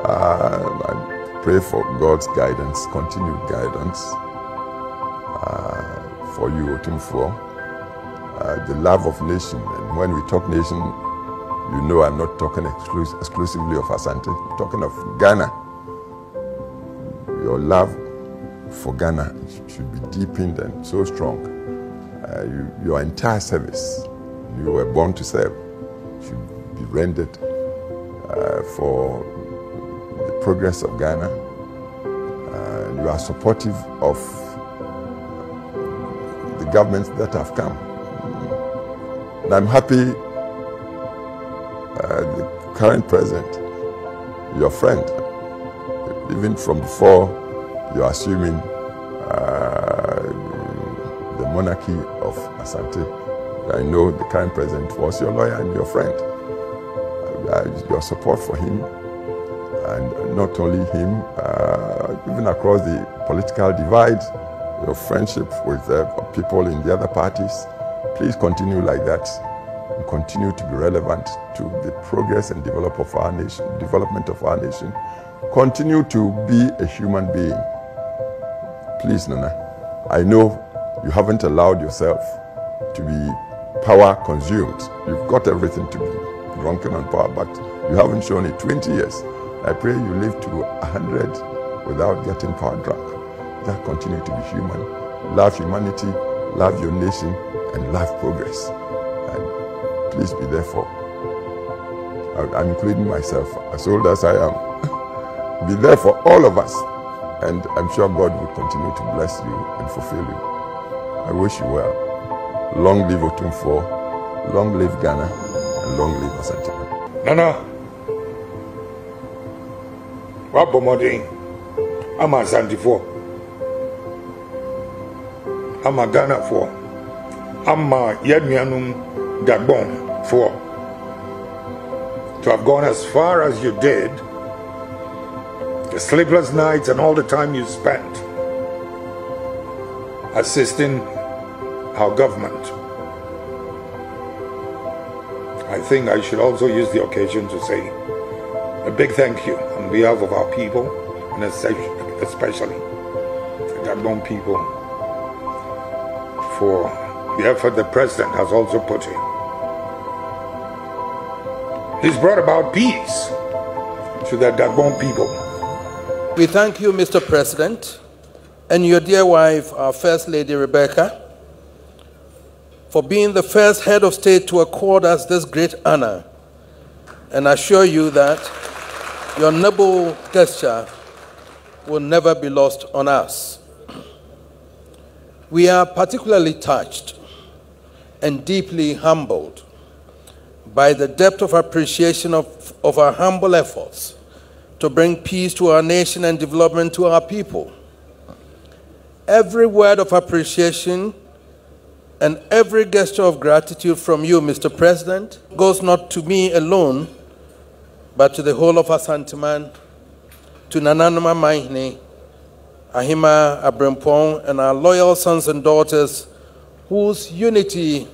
I pray for God's guidance, continued guidance for you, Otumfuo. The love of nation, and when we talk nation, you know I'm not talking exclusively of Asante, I'm talking of Ghana. Your love for Ghana should be deepened and so strong. Your entire service, you were born to serve, should be rendered for the progress of Ghana. You are supportive of the governments that have come. And I'm happy the current president, your friend, even from before you're assuming the monarchy of Asante, I know the current president was your lawyer and your friend. Your support for him, and not only him, even across the political divide, your friendship with people in the other parties, please continue like that and continue to be relevant to the progress and development of our nation. Continue to be a human being. Please, Nana, I know you haven't allowed yourself to be power consumed. You've got everything to be drunken on power, but you haven't shown it. 20 years. I pray you live to 100 without getting power drunk. That continue to be human. Love humanity, love your nation, and love progress. And please be there for, I'm including myself, as old as I am, be there for all of us. And I'm sure God will continue to bless you and fulfill you. I wish you well. Long live Otumfuo, long live Ghana, and long live Asante. Nana, Wabomodin, I'm a Asante-fo, I'm a Ghana-fo, I'm a Yedmianum Gabon-fo. To have gone as far as you did, the sleepless nights and all the time you spent assisting our government. I think I should also use the occasion to say a big thank you on behalf of our people, and especially the Gabon people, for the effort the president has also put in. He's brought about peace to the Gabon people. We thank you, Mr. President, and your dear wife, our First Lady Rebecca, for being the first head of state to accord us this great honor, and assure you that your noble gesture will never be lost on us. We are particularly touched and deeply humbled by the depth of appreciation of our humble efforts to bring peace to our nation and development to our people. Every word of appreciation and every gesture of gratitude from you, Mr. President, goes not to me alone, but to the whole of Asanteman, to Nananuma Mahine, Ahima Abrempong, and our loyal sons and daughters, whose unity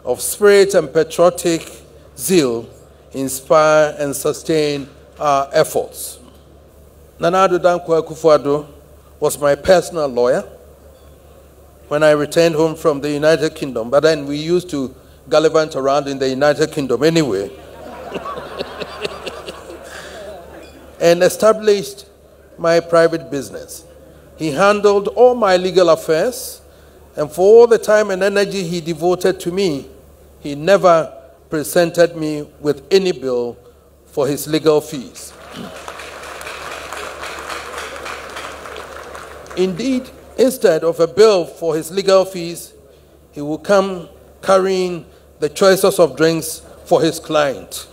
of spirit and patriotic zeal inspire and sustain our efforts. Nana Akufo-Addo was my personal lawyer when I returned home from the United Kingdom, but then we used to gallivant around in the United Kingdom anyway, and established my private business. He handled all my legal affairs, and for all the time and energy he devoted to me, he never presented me with any bill for his legal fees. Indeed, instead of a bill for his legal fees, he will come carrying the choicest of drinks for his client.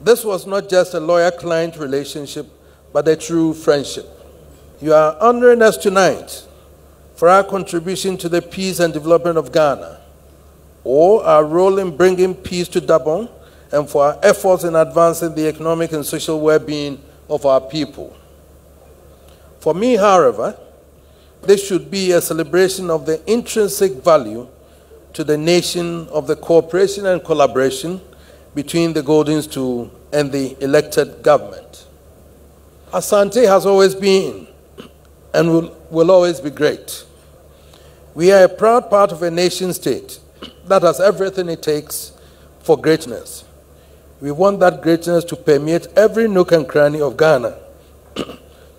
This was not just a lawyer-client relationship, but a true friendship. You are honoring us tonight for our contribution to the peace and development of Ghana, or our role in bringing peace to Gabon, and for our efforts in advancing the economic and social well-being of our people. For me, however, this should be a celebration of the intrinsic value to the nation of the cooperation and collaboration between the Goldens to and the elected government. Asante has always been and will always be great. We are a proud part of a nation state that has everything it takes for greatness. We want that greatness to permeate every nook and cranny of Ghana,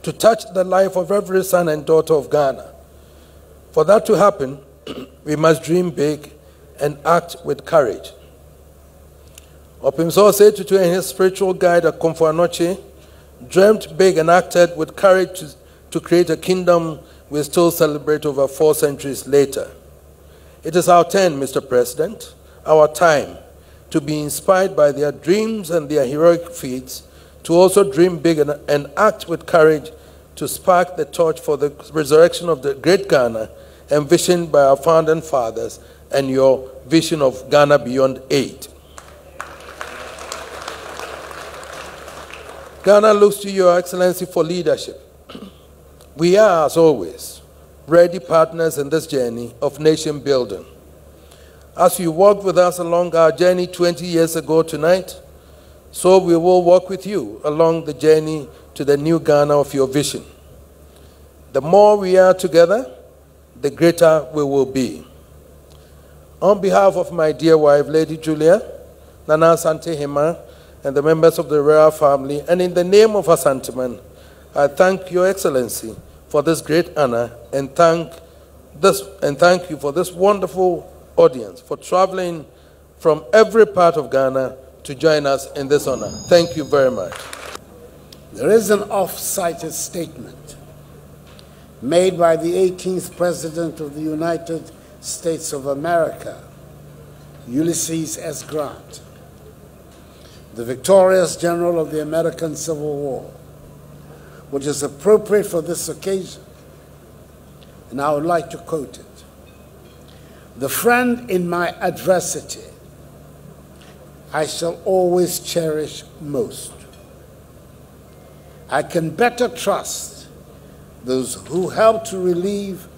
to touch the life of every son and daughter of Ghana. For that to happen, we must dream big and act with courage. Otumfuo Osei Tutu and his spiritual guide Akufo-Addo dreamt big and acted with courage to create a kingdom we still celebrate over 4 centuries later. It is our turn, Mr. President, our time, to be inspired by their dreams and their heroic feats, to also dream big and act with courage to spark the torch for the resurrection of the great Ghana envisioned by our founding fathers and your vision of Ghana beyond aid. Ghana looks to Your Excellency for leadership. We are, as always, ready partners in this journey of nation building. As you walked with us along our journey 20 years ago tonight, so we will walk with you along the journey to the new Ghana of your vision. The more we are together, the greater we will be. On behalf of my dear wife, Lady Julia, Nana Asante Hema, and the members of the royal family, and in the name of Asanteman, I thank Your Excellency for this great honor and thank you for this wonderful audience for traveling from every part of Ghana to join us in this honor. Thank you very much. There is an oft-cited statement made by the 18th President of the United States of America, Ulysses S. Grant, the victorious general of the American Civil War, which is appropriate for this occasion, and I would like to quote it. "The friend in my adversity I shall always cherish most. I can better trust those who help to relieve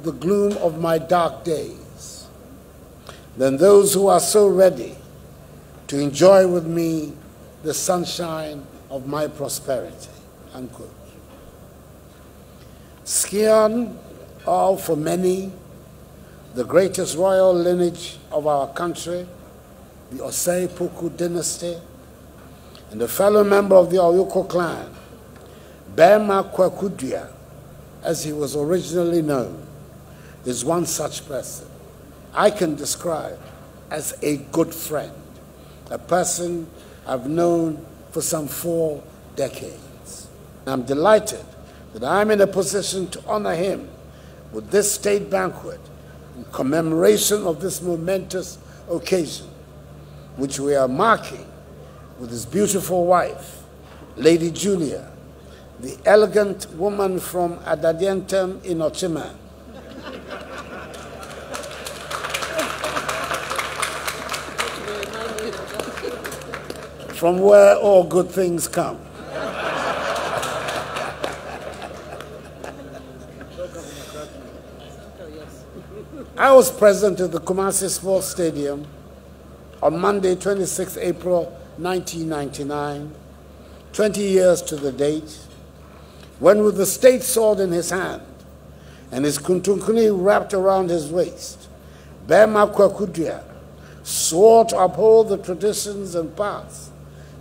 the gloom of my dark days than those who are so ready to enjoy with me the sunshine of my prosperity." Unquote. Scion, all for many, the greatest royal lineage of our country, the Osei Tutu dynasty, and a fellow member of the Oyoko clan, Bema Kwakudua, as he was originally known, is one such person I can describe as a good friend, a person I've known for some 4 decades. I'm delighted that I'm in a position to honor him with this state banquet in commemoration of this momentous occasion, which we are marking with his beautiful wife, Lady Julia, the elegant woman from Adadientem in Ochima, from where all good things come. I was present at the Kumasi Sports Stadium on Monday, 26 April 1999, 20 years to the date, when with the state sword in his hand and his kuntunkuni wrapped around his waist, Bema Kwakudua swore to uphold the traditions and paths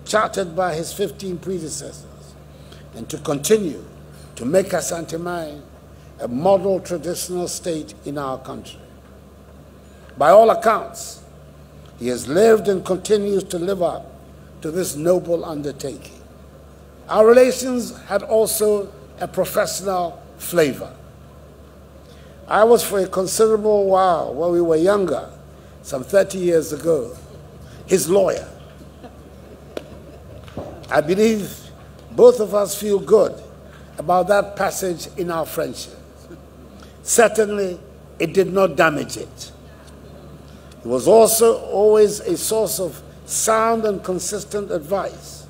charted by his 15 predecessors and to continue to make Asante a model traditional state in our country. By all accounts, he has lived and continues to live up to this noble undertaking. Our relations had also a professional flavor. I was for a considerable while, when we were younger, some 30 years ago, his lawyer. I believe both of us feel good about that passage in our friendship. Certainly, it did not damage it. It was also always a source of sound and consistent advice,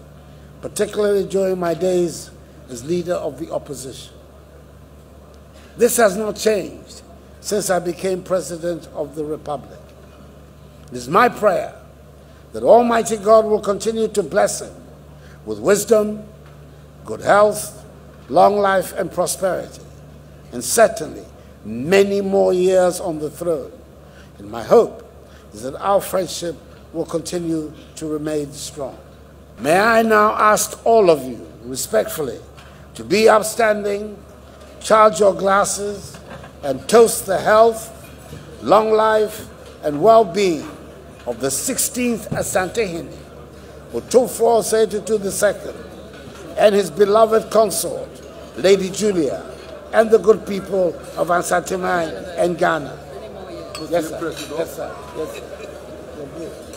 particularly during my days as leader of the opposition. This has not changed since I became President of the Republic. It is my prayer that Almighty God will continue to bless him with wisdom, good health, long life and prosperity, and certainly many more years on the throne. And my hope is that our friendship will continue to remain strong. May I now ask all of you, respectfully, to be upstanding, charge your glasses, and toast the health, long life, and well-being of the 16th Asantehene, Otumfuo Osei Tutu II, and his beloved consort, Lady Julia, and the good people of Asantehene and Ghana. Yes, sir. Yes, sir. Yes, sir.